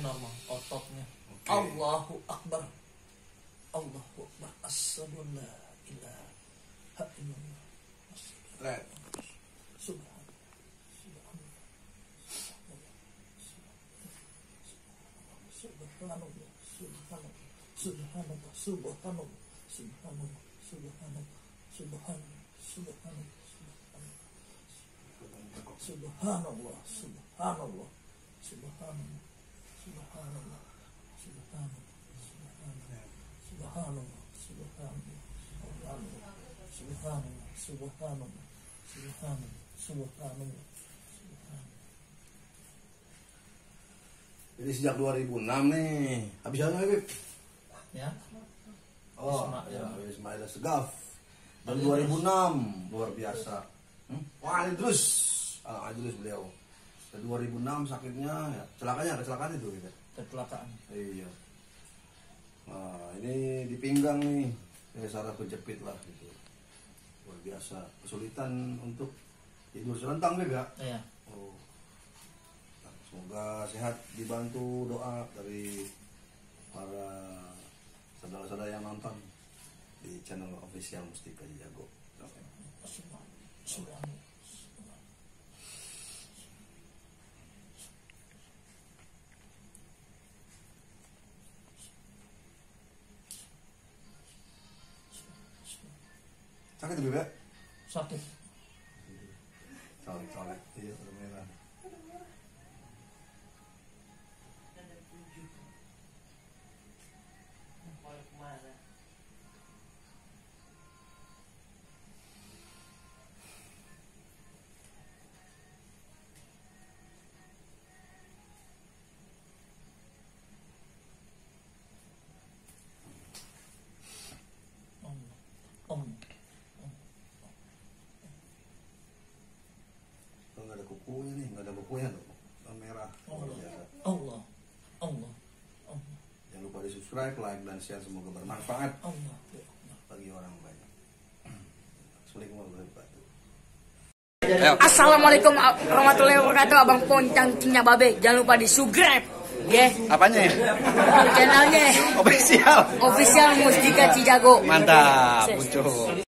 normal, ototnya. Okay. Allahu Akbar. Allahu Akbar. Asyhadu an la ilaha illallah. Subhanallah. Subhanallah. Subhanallah. Subhanallah. Subhanallah. Subhanallah. Subhanallah. Subhanallah. Subhanallah. Subhanallah. Subhanallah. Subhanallah. Subhanallah. Subhanallah. Subhanallah. Subhanallah. Subhanallah. Jadi sejak 2006 nih, habis apa Habib? Ya. Oh, Ismail al dari 2006, luar biasa. Wah, Idrus, Idrus beliau. Dari 2006 sakitnya, ya, kecelakaan itu gitu. Kecelakaan. Iya. Nah, ini di pinggang nih, sarap kejepit lah gitu. Luar biasa, kesulitan untuk tidur serentang juga. Iya. Oh. Semoga sehat, dibantu doa dari para saudara-saudara yang nonton di channel official Mustika Cijago. Sakit dulu ya? Sakit. Colek-colek, iya udah merah. Nggak ada kukunya nih, nggak ada bukunya tuh, merah. Allah. Jangan lupa di subscribe, like, dan share, semoga bermanfaat bagi orang banyak. Assalamualaikum warahmatullahi wabarakatuh. Assalamualaikum warahmatullahi wabarakatuh. Abang Poncang Cinya Babe. Jangan lupa di subscribe. Ya. Apanya? Channelnya Official Mustika Cijago. Mantap, muncul.